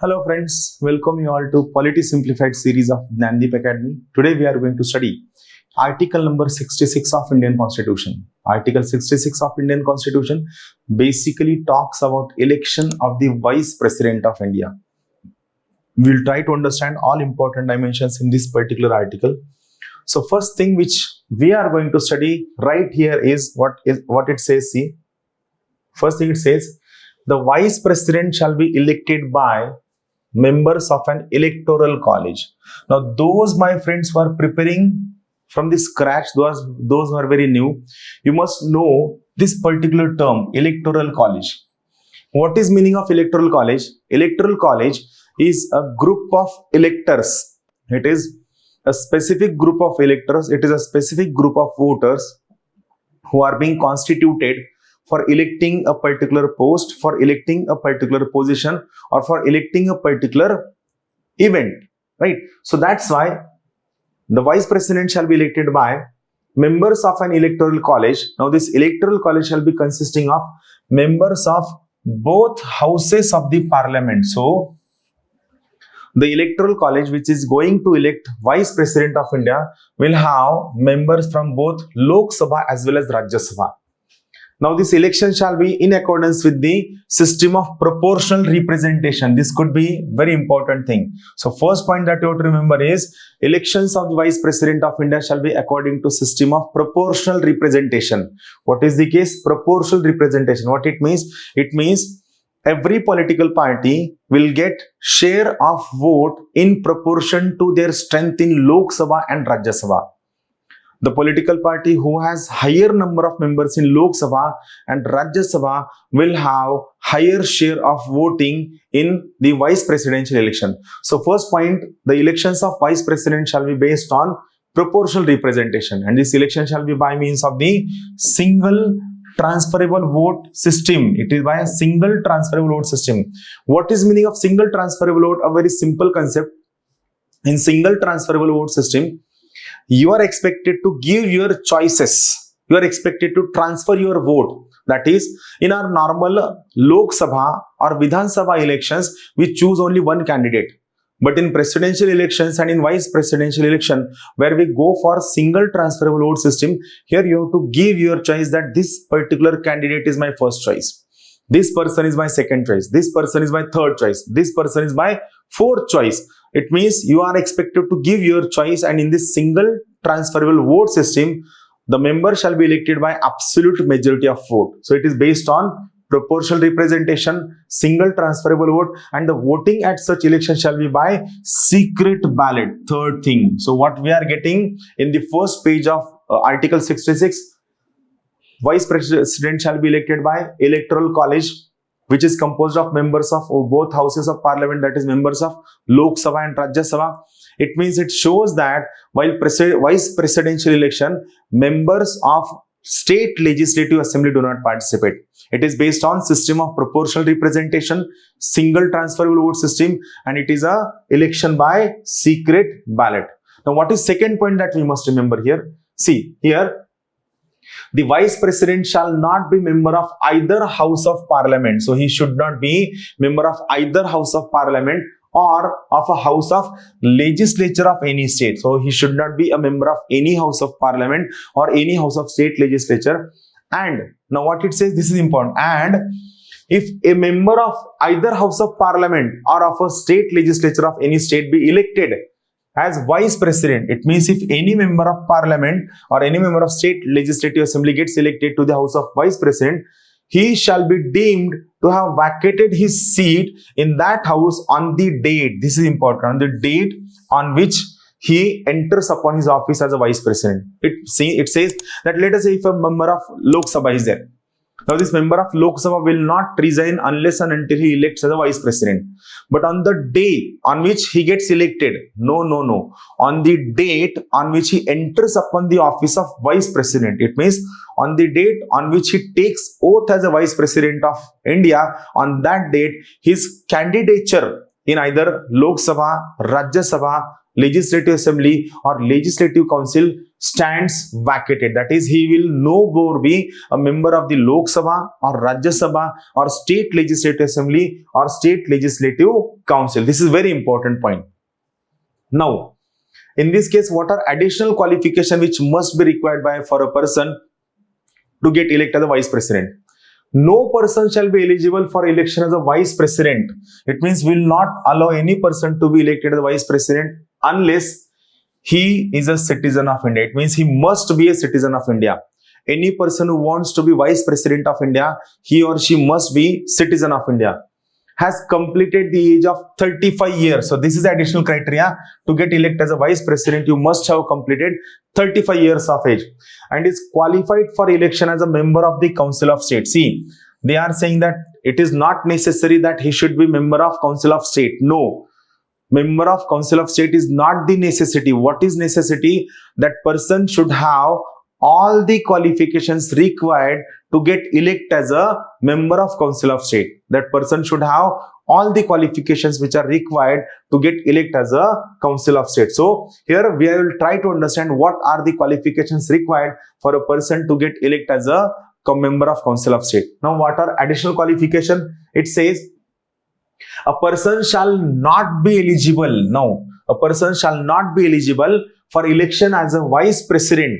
Hello friends, welcome you all to Polity Simplified series of Gnandeep Academy. Today we are going to study Article number 66 of Indian Constitution. Article 66 of Indian Constitution basically talks about election of the Vice President of India. We will try to understand all important dimensions in this particular article. So first thing which we are going to study right here is what it says. See, first thing it says, the Vice President shall be elected by members of an electoral college. Now those my friends who are preparing from the scratch, those who are very new, you must know this particular term, electoral college. What is meaning of electoral college? Electoral college is a group of electors. It is a specific group of electors. It is a specific group of voters who are being constituted for electing a particular post, for electing a particular position, or for electing a particular event, right? So that's why the Vice President shall be elected by members of an electoral college. Now this electoral college shall be consisting of members of both houses of the parliament. So the electoral college which is going to elect Vice President of India will have members from both Lok Sabha as well as Rajya Sabha. Now this election shall be in accordance with the system of proportional representation. This could be very important thing. So first point that you have to remember is elections of the Vice President of India shall be according to system of proportional representation. What is the case? Proportional representation. What it means? It means every political party will get share of vote in proportion to their strength in Lok Sabha and Rajya Sabha. The political party who has higher number of members in Lok Sabha and Rajya Sabha will have higher share of voting in the vice presidential election. So first point, the elections of vice president shall be based on proportional representation, and this election shall be by means of the single transferable vote system. It is by a single transferable vote system. What is meaning of single transferable vote? A very simple concept. In single transferable vote system, you are expected to give your choices. You are expected to transfer your vote. That is, in our normal Lok Sabha or Vidhan Sabha elections, we choose only one candidate. But in presidential elections and in vice presidential election, where we go for single transferable vote system, here you have to give your choice that this particular candidate is my first choice. This person is my second choice. This person is my third choice. This person is my fourth choice. It means you are expected to give your choice, and in this single transferable vote system, the member shall be elected by absolute majority of vote. So it is based on proportional representation, single transferable vote, and the voting at such election shall be by secret ballot. Third thing. So what we are getting in the first page of Article 66, Vice President shall be elected by electoral college, which is composed of members of both houses of parliament, that is members of Lok Sabha and Rajya Sabha. It means it shows that while vice presidential election, members of state legislative assembly do not participate. It is based on system of proportional representation, single transferable vote system, and it is a election by secret ballot. Now what is second point that we must remember here? See here, the vice president shall not be member of either house of parliament. So he should not be member of either house of parliament or of a house of legislature of any state. So he should not be a member of any house of parliament or any house of state legislature. And now what it says, this is important. And if a member of either house of parliament or of a state legislature of any state be elected as vice president, it means if any member of parliament or any member of state legislative assembly gets elected to the house of vice president, he shall be deemed to have vacated his seat in that house on the date, this is important, on the date on which he enters upon his office as a vice president. It says that, let us say if a member of Lok Sabha is there. Now this member of Lok Sabha will not resign unless and until he elects as a vice president. But on the day on which he gets elected, no. On the date on which he enters upon the office of vice president, it means on the date on which he takes oath as a vice president of India, on that date, his candidature in either Lok Sabha, Rajya Sabha, Legislative Assembly or Legislative Council stands vacated. That is, he will no more be a member of the Lok Sabha or Rajya Sabha or State Legislative Assembly or State Legislative Council. This is very important point. Now, in this case, what are additional qualification which must be required for a person to get elected as a vice president? No person shall be eligible for election as a vice president. It means we will not allow any person to be elected as a vice president unless he is a citizen of India. It means he must be a citizen of India. Any person who wants to be vice president of India, he or she must be citizen of India, has completed the age of 35 years. So this is the additional criteria to get elected as a vice president. You must have completed 35 years of age and is qualified for election as a member of the Council of State. See, they are saying that it is not necessary that he should be member of Council of State. No, member of Council of State is not the necessity. What is necessity? That person should have all the qualifications required to get elected as a member of Council of State. That person should have all the qualifications which are required to get elected as a Council of State. So here we will try to understand what are the qualifications required for a person to get elected as a member of Council of State. Now, what are additional qualification? It says a person shall not be eligible. Now, a person shall not be eligible for election as a vice president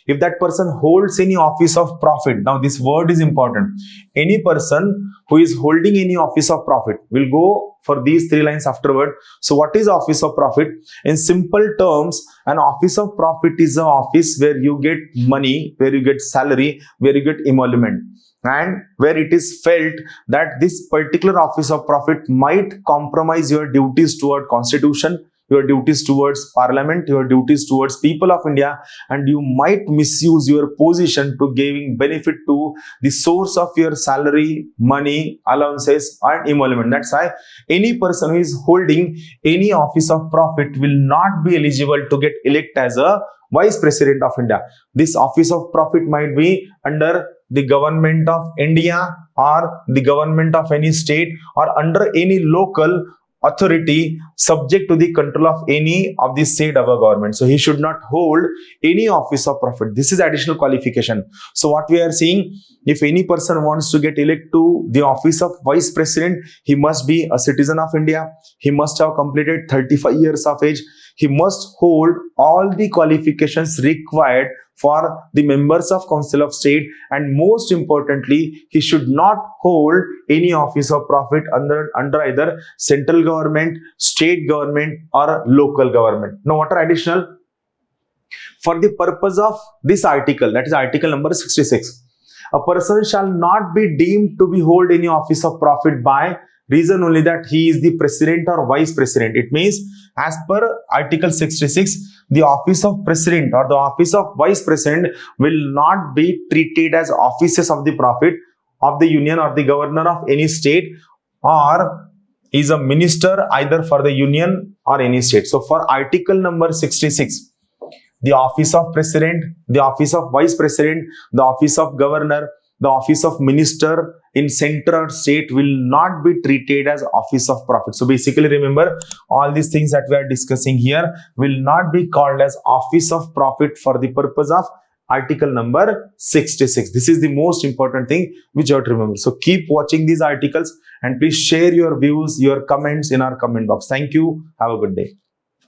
if that person holds any office of profit. Now, this word is important. Any person who is holding any office of profit. We'll go for these 3 lines afterward. So, what is office of profit? In simple terms, an office of profit is an office where you get money, where you get salary, where you get emolument, and where it is felt that this particular office of profit might compromise your duties toward constitution, your duties towards parliament, your duties towards people of India, and you might misuse your position to giving benefit to the source of your salary, money, allowances and emolument. That's why any person who is holding any office of profit will not be eligible to get elected as a vice president of India. This office of profit might be under the government of India or the government of any state or under any local authority subject to the control of any of the state of a government. So he should not hold any office of profit. This is additional qualification. So what we are seeing, if any person wants to get elected to the office of vice president, he must be a citizen of India. He must have completed 35 years of age. He must hold all the qualifications required for the members of Council of State, and most importantly, he should not hold any office of profit under either central government, state government or local government. Now, what are additional? For the purpose of this article, that is article number 66, a person shall not be deemed to be hold any office of profit by reason only that he is the president or vice president. It means as per article 66, the office of president or the office of vice president will not be treated as offices of the profit of the union or the governor of any state, or is a minister either for the union or any state. So for article number 66, the office of president, the office of vice president, the office of governor, the office of minister in center or state will not be treated as office of profit. So basically remember, all these things that we are discussing here will not be called as office of profit for the purpose of article number 66. This is the most important thing which you have to remember. So keep watching these articles and please share your views, your comments in our comment box. Thank you. Have a good day.